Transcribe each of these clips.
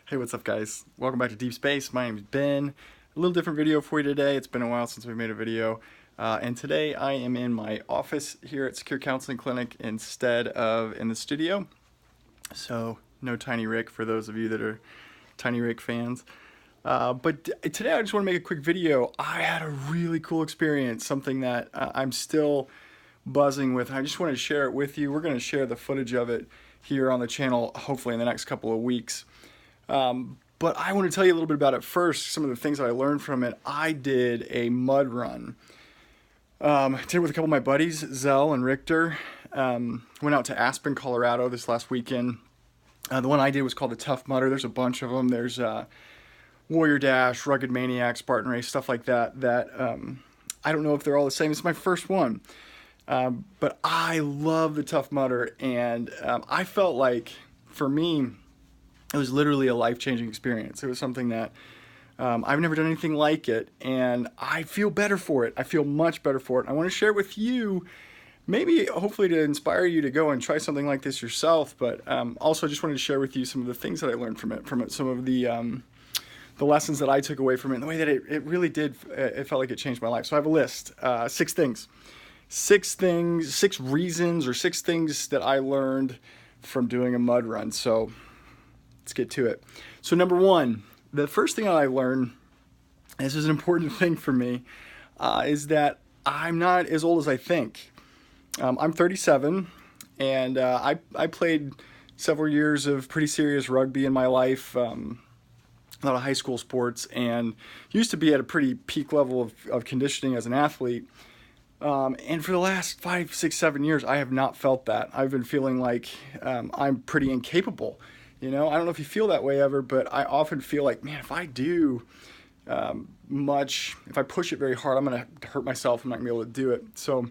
Hey, what's up, guys? Welcome back to Deep Space. My name is Ben. A little different video for you today. It's been a while since we made a video. And today I am in my office here at Secure Counseling Clinic instead of in the studio. So, no Tiny Rick for those of you that are Tiny Rick fans. But today I just want to make a quick video. I had a really cool experience, something that I'm still buzzing with. I just wanted to share it with you. We're going to share the footage of it here on the channel, hopefully in the next couple of weeks. But I want to tell you a little bit about it first, some of the things that I learned from it. I did a mud run. Did it with a couple of my buddies, Zell and Richter. Went out to Aspen, Colorado this last weekend. The one I did was called the Tough Mudder. There's a bunch of them. There's Warrior Dash, Rugged Maniac, Spartan Race, stuff like that. I don't know if they're all the same. It's my first one. But I love the Tough Mudder, and I felt like, for me, it was literally a life-changing experience. It was something that I've never done anything like it, and I feel better for it. I feel much better for it. I want to share it with you, maybe hopefully to inspire you to go and try something like this yourself, but also I just wanted to share with you some of the things that I learned from it, some of the lessons that I took away from it, and the way that it really did, it felt like it changed my life. So I have a list, 6 things. 6 reasons, or 6 things that I learned from doing a mud run. So let's get to it. So number 1, the first thing I learned, and this is an important thing for me, is that I'm not as old as I think. I'm 37, and I played several years of pretty serious rugby in my life, a lot of high school sports, and used to be at a pretty peak level of conditioning as an athlete. And for the last 5, 6, 7 years, I have not felt that. I've been feeling like I'm pretty incapable. You know, I don't know if you feel that way ever, but I often feel like, man, if I do if I push it very hard, I'm going to hurt myself. I'm not going to be able to do it. So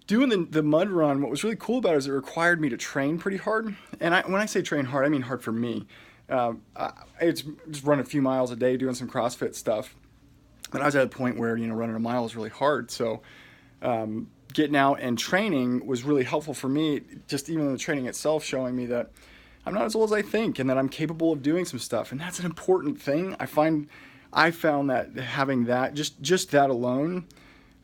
doing the mud run, what was really cool about it is it required me to train pretty hard. And when I say train hard, I mean hard for me. It's just run a few miles a day doing some CrossFit stuff. But I was at a point where, running a mile is really hard. So getting out and training was really helpful for me, just even the training itself showing me that I'm not as old as I think, and that I'm capable of doing some stuff. And that's an important thing. I found that having that, just that alone,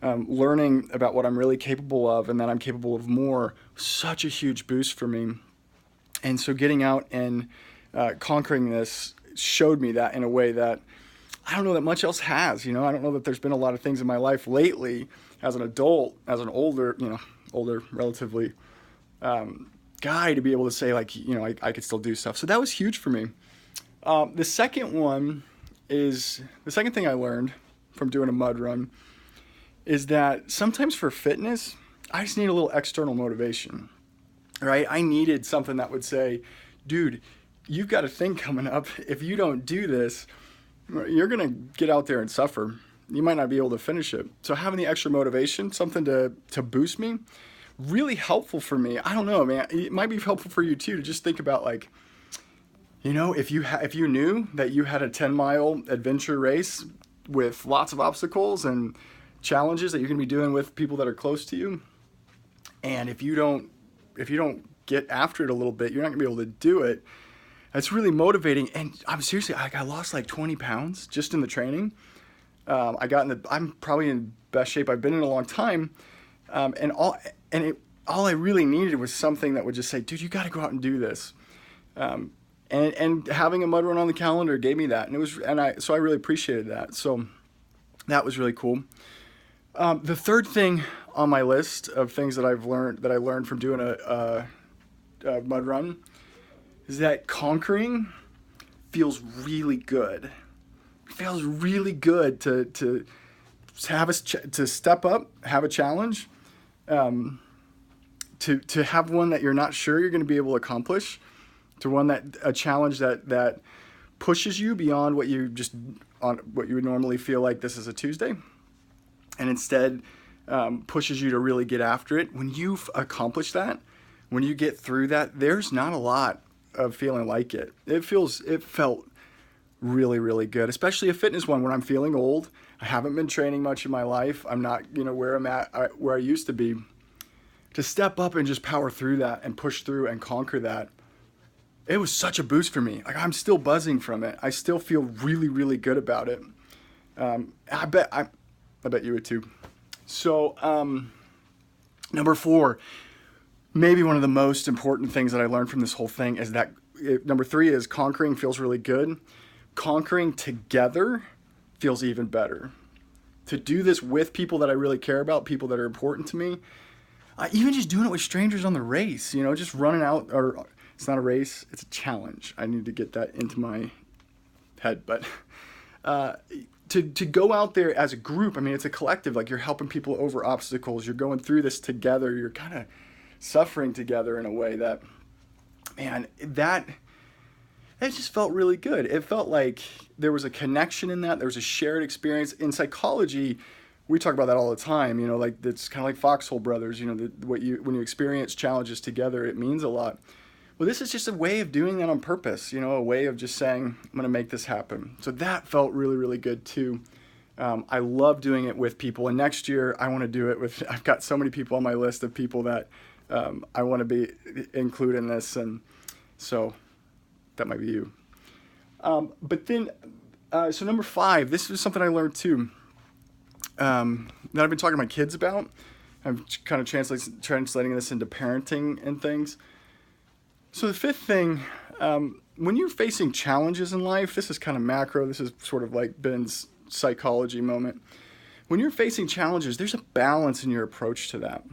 learning about what I'm really capable of and that I'm capable of more, such a huge boost for me. And so getting out and conquering this showed me that in a way that I don't know that much else has. I don't know that there's been a lot of things in my life lately as an adult, as an older relatively, guy, to be able to say, like, I could still do stuff. So that was huge for me. The second thing I learned from doing a mud run is that sometimes for fitness, I just need a little external motivation, right? I needed something that would say, dude, you've got a thing coming up. If you don't do this, you're going to get out there and suffer. You might not be able to finish it. So having the extra motivation, something to boost me, really helpful for me. I don't know, man. It might be helpful for you too, to just think about, like, if you knew that you had a 10-mile adventure race with lots of obstacles and challenges that you're going to be doing with people that are close to you, and if you don't get after it a little bit, you're not going to be able to do it. That's really motivating. And I'm seriously, I lost like 20 pounds just in the training. I'm probably in best shape I've been in a long time. All I really needed was something that would just say, dude, you got to go out and do this. And having a mud run on the calendar gave me that. So I really appreciated that. So that was really cool. The third thing on my list of things that I learned from doing a mud run is that conquering feels really good. It feels really good to step up, have a challenge, to have one that you're not sure you're going to be able to accomplish, to a challenge that pushes you beyond what you would normally feel like this is a Tuesday, and instead pushes you to really get after it. When you've accomplished that, when you get through that, there's not a lot of feeling like it. It felt really, really good, especially a fitness one when I'm feeling old. I haven't been training much in my life. I'm not, where I'm at, where I used to be. To step up and just power through that and push through and conquer that, it was such a boost for me. Like, I'm still buzzing from it. I still feel really, really good about it. I bet you would too. So, number 4, maybe one of the most important things that I learned from this whole thing is that number 3 is conquering feels really good. Conquering together feels even better. To do this with people that I really care about, people that are important to me, even just doing it with strangers on the race, just running out, or it's not a race, it's a challenge. I need to get that into my head, but to go out there as a group, I mean, it's a collective, like you're helping people over obstacles, you're going through this together, you're kind of suffering together in a way that, man, it just felt really good. It felt like there was a connection in that. There was a shared experience. In psychology, we talk about that all the time. Like it's kind of like Foxhole Brothers. When you experience challenges together, it means a lot. Well, this is just a way of doing that on purpose. A way of just saying, I'm going to make this happen. So that felt really, really good too. I love doing it with people. And next year, I want to do it with. I've got so many people on my list of people that I want to include in this, and so. That might be you. But then, so number 5, this is something I learned too, that I've been talking to my kids about. I'm kind of translating this into parenting and things. So the 5th thing, when you're facing challenges in life, this is kind of macro. This is sort of like Ben's psychology moment. When you're facing challenges, there's a balance in your approach to that.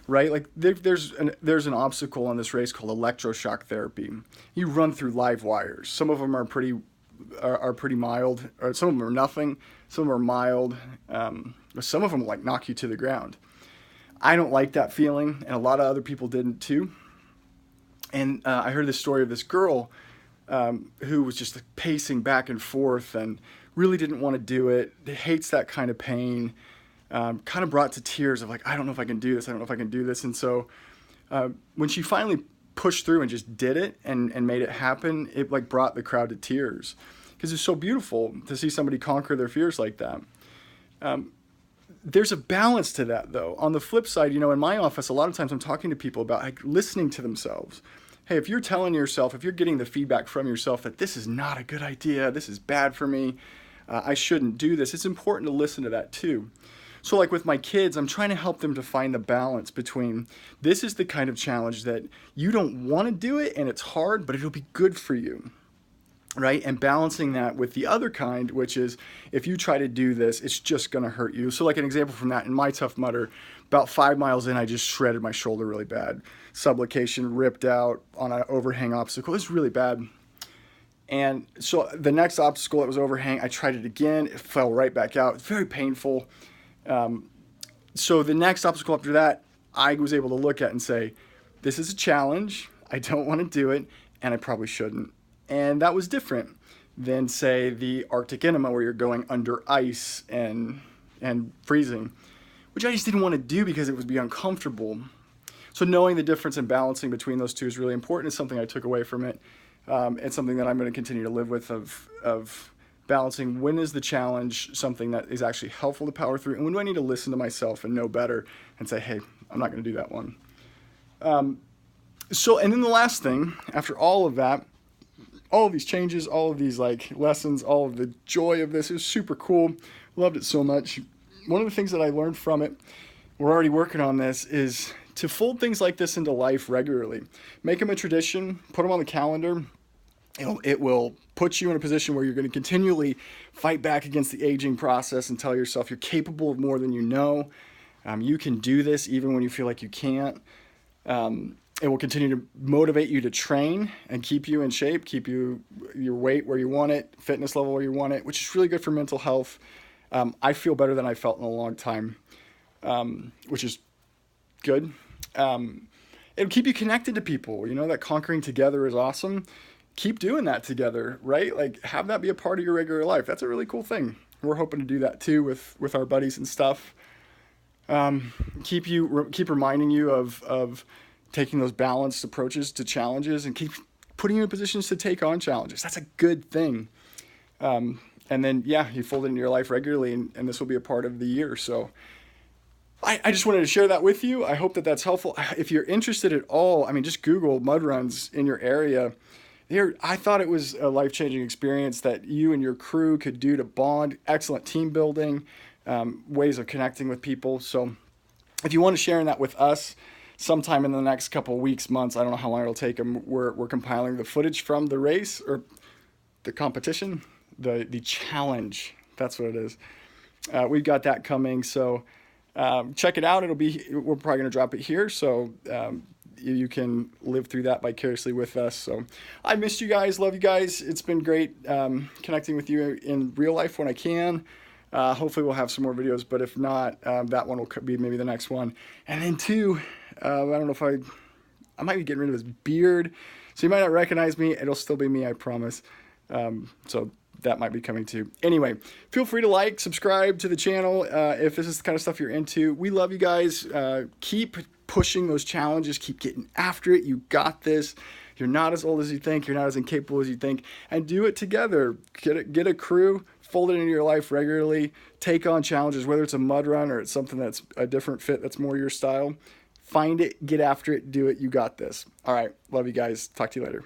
Right? Like there's an obstacle on this race called electroshock therapy. You run through live wires. Some of them are pretty mild, or some of them are nothing. Some of them are mild. Some of them like knock you to the ground. I don't like that feeling, and a lot of other people didn't too. And I heard this story of this girl who was just pacing back and forth and really didn't want to do it. Hates that kind of pain. Kind of brought to tears of like, I don't know if I can do this. I don't know if I can do this. And so when she finally pushed through and just did it and made it happen, it like brought the crowd to tears because it's so beautiful to see somebody conquer their fears like that. There's a balance to that though. On the flip side, in my office, a lot of times I'm talking to people about like listening to themselves. Hey, if you're telling yourself, if you're getting the feedback from yourself that this is not a good idea, this is bad for me, I shouldn't do this, it's important to listen to that too. So like with my kids, I'm trying to help them to find the balance between this is the kind of challenge that you don't want to do it and it's hard, but it'll be good for you, right? And balancing that with the other kind, which is if you try to do this, it's just going to hurt you. So like an example from that, in my Tough Mudder, about 5 miles in, I just shredded my shoulder really bad. Subluxation ripped out on an overhang obstacle. It was really bad. And so the next obstacle that was overhang, I tried it again. It fell right back out. It's very painful. So the next obstacle after that, I was able to look at and say, this is a challenge. I don't want to do it, and I probably shouldn't. And that was different than, say, the Arctic enema where you're going under ice and freezing, which I just didn't want to do because it would be uncomfortable. So knowing the difference and balancing between those two is really important. It's something I took away from it. It's something that I'm going to continue to live with of balancing when is the challenge something that is actually helpful to power through, and when do I need to listen to myself and know better and say, hey, I'm not going to do that one. And then the last thing, after all of that, all of these changes, all of these like lessons, all of the joy of this, it was super cool. Loved it so much. One of the things that I learned from it, we're already working on this, is to fold things like this into life regularly. Make them a tradition, put them on the calendar. It will put you in a position where you're going to continually fight back against the aging process and tell yourself you're capable of more than you know. You can do this even when you feel like you can't. It will continue to motivate you to train and keep you in shape, keep your weight where you want it, fitness level where you want it, which is really good for mental health. I feel better than I felt in a long time, which is good. It'll keep you connected to people. That conquering together is awesome. Keep doing that together, right? Like have that be a part of your regular life. That's a really cool thing. We're hoping to do that too with our buddies and stuff. Keep reminding you of taking those balanced approaches to challenges and keep putting you in positions to take on challenges. That's a good thing. And then, you fold it into your life regularly, and this will be a part of the year. So I just wanted to share that with you. I hope that that's helpful. If you're interested at all, just Google mud runs in your area. I thought it was a life-changing experience that you and your crew could do to bond. Excellent team building, ways of connecting with people. So if you want to share that with us sometime in the next couple of weeks, months, I don't know how long it'll take them. We're compiling the footage from the race or the competition, the challenge. That's what it is. We've got that coming. So check it out. We're probably going to drop it here. So you can live through that vicariously with us. So I missed you guys. Love you guys. It's been great connecting with you in real life when I can. Hopefully we'll have some more videos, but if not, that one will be maybe the next one. And then two, I don't know if I might be getting rid of this beard, so you might not recognize me. It'll still be me, I promise. So that might be coming too. Anyway, feel free to like, subscribe to the channel if this is the kind of stuff you're into. We love you guys. Keep pushing those challenges. Keep getting after it. You got this. You're not as old as you think. You're not as incapable as you think. And do it together. Get a crew. Fold it into your life regularly. Take on challenges, whether it's a mud run or it's something that's a different fit that's more your style. Find it. Get after it. Do it. You got this. All right. Love you guys. Talk to you later.